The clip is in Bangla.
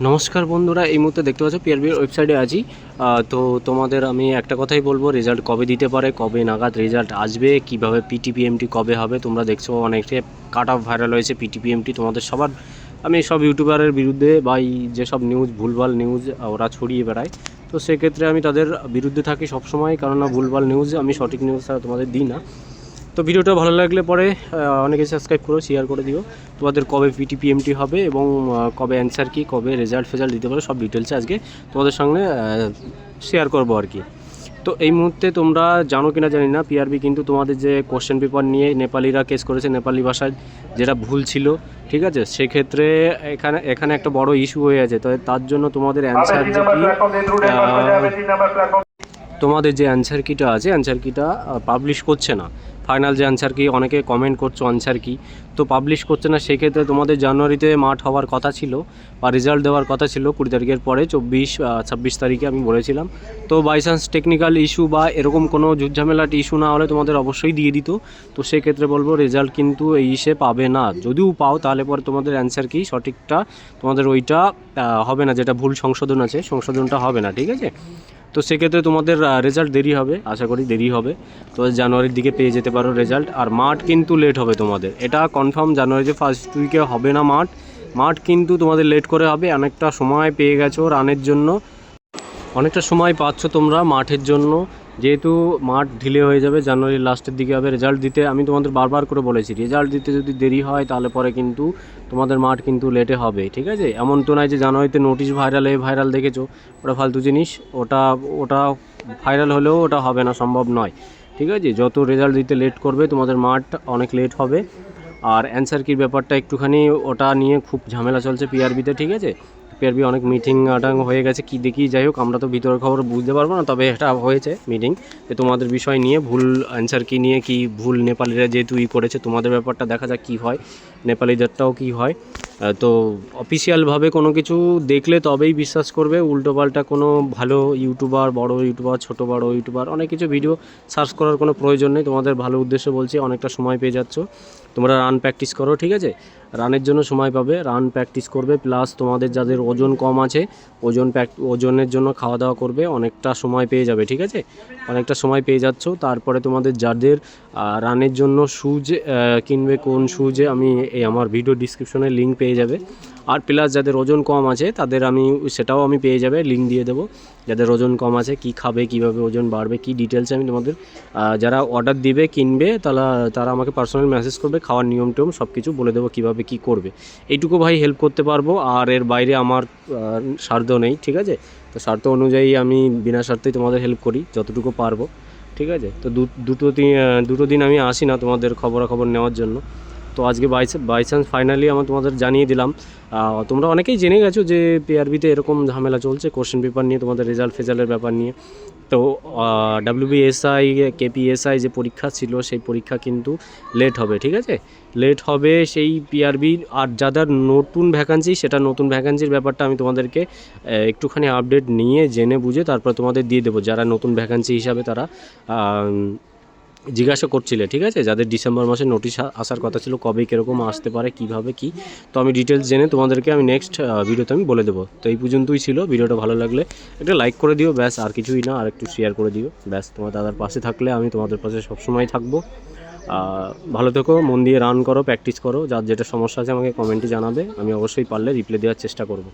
নমস্কার বন্ধুরা, এই মুহূর্তে দেখতে পাচ্ছ পিআরবির ওয়েবসাইটে আছি। তো তোমাদের আমি একটা কথাই বলবো, রেজাল্ট কবে দিতে পারে, কবে নাগাদ রেজাল্ট আসবে, কিভাবে পিটিপিএমটি কবে হবে। তোমরা দেখছো অনেকে কাট অফ ভাইরাল হয়েছে পিটিপিএমটি। তোমাদের সবার আমি সব ইউটিউবারের বিরুদ্ধে বা যেসব নিউজ ভুলভাল নিউজ ওরা ছড়িয়ে বেড়ায়, তো সেক্ষেত্রে আমি তাদের বিরুদ্ধে থাকি সবসময়, কেননা ভুলভাল নিউজ আমি সঠিক নিউজ ছাড়া তোমাদের দিই না। তো ভিডিওটা ভালো লাগলে পরে অনেকে সাবস্ক্রাইব করো, শেয়ার করে দিও। তোমাদের কবে পিটিপিএমটি হবে এবং কবে অ্যান্সার কি, কবে রেজাল্ট দিতে পারো, সব ডিটেলসে আজকে তোমাদের সঙ্গে শেয়ার করবো আর কি। তো এই মুহূর্তে তোমরা জানো কিনা জানি না, পিআরবি কিন্তু তোমাদের যে কোশ্চেন পেপার নিয়ে নেপালিরা কেস করেছে, নেপালি ভাষায় যেটা ভুল ছিল, ঠিক আছে, সেক্ষেত্রে এখানে একটা বড় ইস্যু হয়ে আছে। তো তার জন্য তোমাদের অ্যান্সার যে তোমাদের যে অ্যান্সার কিটা আছে, অ্যান্সার কিটা পাবলিশ করছে না। ফাইনাল যে অ্যান্সার কি, অনেকে কমেন্ট করছো অ্যান্সার কি, তো পাবলিশ করছে না। সেক্ষেত্রে তোমাদের জানুয়ারিতে মাঠ হওয়ার কথা ছিল বা রেজাল্ট দেওয়ার কথা ছিল 20 তারিখের পরে, 26 তারিখে আমি বলেছিলাম। তো বাই চান্স টেকনিক্যাল ইস্যু বা এরকম কোনো ঝুটঝামেলাটি ইস্যু না হলে তোমাদের অবশ্যই দিয়ে দিত। তো সেক্ষেত্রে বলবো রেজাল্ট কিন্তু এই ইসে পাবে না। যদিও পাও তাহলে পরে তোমাদের অ্যান্সার কি সঠিকটা তোমাদের ওইটা হবে না, যেটা ভুল সংশোধন আছে সংশোধনটা হবে না, ঠিক আছে। তো সেক্ষেত্রে তোমাদের রেজাল্ট দেরি হবে, আশা করি দেরি হবে। তো জানুয়ারির দিকে পেয়ে যেতে পারো রেজাল্ট। আর মাঠ কিন্তু লেট হবে তোমাদের, এটা কনফার্ম। জানুয়ারিতে ফার্স্ট উইকে হবে না মাঠ কিন্তু তোমাদের লেট করে হবে। অনেকটা সময় পেয়ে গেছো রানের জন্য, অনেকটা সময় পাচ্ছ তোমরা মাঠের জন্য। যেহেতু মাঠ ঢিলে হয়ে যাবে, জানুয়ারির লাস্টের দিকে হবে রেজাল্ট দিতে। আমি তোমাদের বারবার করে বলেছি, রেজাল্ট দিতে যদি দেরি হয় তাহলে পরে কিন্তু তোমাদের মাঠ কিন্তু লেটে হবে, ঠিক আছে। এমন তো নয় যে জানুয়ারিতে নোটিশ ভাইরাল দেখেছো, ওটা ফালতু জিনিস। ওটা ভাইরাল হলেও ওটা হবে না, সম্ভব নয়, ঠিক আছে। যত রেজাল্ট দিতে লেট করবে তোমাদের মাঠ অনেক লেট হবে। আর অ্যান্সার কির ব্যাপারটা একটুখানি ওটা নিয়ে খুব ঝামেলা চলছে পিআরবিতে, ঠিক আছে। পিআরবি অনেক মিটিং আটাং হয়ে গেছে, কি দেখি, যাই হোক, আমরা তো ভিতরের খবর বুঝতে পারবো না, তবে এটা হয়েছে মিটিং যে তোমাদের বিষয় নিয়ে, ভুল অ্যান্সার কি নিয়ে, কি ভুল নেপালিরা যেহেতু করেছে, তোমাদের ব্যাপারটা দেখা যাক কী হয়, নেপালিদেরটাও কী হয়। তো অফিসিয়ালভাবে কোনো কিছু দেখলে তবেই বিশ্বাস করবে। উল্টোপাল্টা কোনো ভালো ইউটিউবার, বড় ইউটিউবার, বড় ইউটিউবার, অনেক কিছু ভিডিও সার্চ করার কোনো প্রয়োজন নেই। তোমাদের ভালো উদ্দেশ্য বলছি, অনেকটা সময় পেয়ে যাচ্ছ, তোমরা রান প্র্যাকটিস করো, ঠিক আছে। রানের জন্য সময় পাবে, রান প্র্যাকটিস করবে, প্লাস তোমাদের যাদের ওজন কম আছে ওজনের জন্য খাওয়া দাওয়া করবে, অনেকটা সময় পেয়ে যাবে, ঠিক আছে। অনেকটা সময় পেয়ে যাচ্ছ। তারপরে তোমাদের যাদের রানের জন্য শুজ কিনবে, কোন শুজে আমি এই আমার ভিডিও ডিসক্রিপশনে লিঙ্ক পেয়ে যাবে। আর প্লাস যাদের ওজন কম আছে তাদের সেটাও আমি পেয়ে যাবে, লিঙ্ক দিয়ে দেবো। যাদের ওজন কম আছে, কি খাবে, কিভাবে ওজন বাড়বে, কি ডিটেলসে আমি তোমাদের যারা অর্ডার দিবে, কিনবে, তারা আমাকে পার্সোনাল মেসেজ করবে, খাওয়ার নিয়ম টিয়ম সব কিছু বলে দেবো কীভাবে কী করবে। এইটুকু ভাই হেল্প করতে পারবো, আর এর বাইরে আমার স্বার্থ নেই, ঠিক আছে। তো স্বার্থ অনুযায়ী আমি বিনা স্বার্থেই তোমাদের হেল্প করি যতটুকু পারবো, ঠিক আছে। তো দুটো দিন আমি আসি না তোমাদের খবরাখবর নেওয়ার জন্য। তো আজকে বাই চান্স ফাইনালি আমি তোমাদের জানিয়ে দিলাম। তোমরা অনেকেই জেনে গেছো যে পিআরবিতে এরকম ঝামেলা চলছে কোশ্চেন পেপার নিয়ে, তোমাদের রেজাল্টের ব্যাপার নিয়ে। তো WBSI KPSI যে পরীক্ষা ছিল, সেই পরীক্ষা কিন্তু লেট হবে, ঠিক আছে, লেট হবে সেই পিআরবির। আর যাদের নতুন ভ্যাকান্সি, সেটা নতুন ভ্যাকান্সির ব্যাপারটা আমি তোমাদেরকে একটুখানি আপডেট নিয়ে জেনে বুঝে তারপর তোমাদের দিয়ে দেবো। যারা নতুন ভ্যাকান্সি হিসাবে তারা জিজ্ঞাসা করছিলে, ঠিক আছে, যাদের ডিসেম্বর মাসে নোটিশ আসার কথা ছিল, কবে কীরকম আসতে পারে, কিভাবে কি, তো আমি ডিটেলস জেনে তোমাদেরকে আমি নেক্সট ভিডিওতে আমি বলে দেবো। তো এই পর্যন্তই ছিল। ভিডিওটা ভালো লাগলে একটা লাইক করে দিও, ব্যাস, আর কিছুই না, আর একটু শেয়ার করে দিও, ব্যাস। তোমার দাদার পাশে থাকলে আমি তোমাদের পাশে সবসময় থাকবো। ভালো থেকো, মন দিয়ে রান করো, প্র্যাকটিস করো। যার যেটা সমস্যা আছে আমাকে কমেন্টে জানাবে, আমি অবশ্যই পারলে রিপ্লাই দেওয়ার চেষ্টা করব।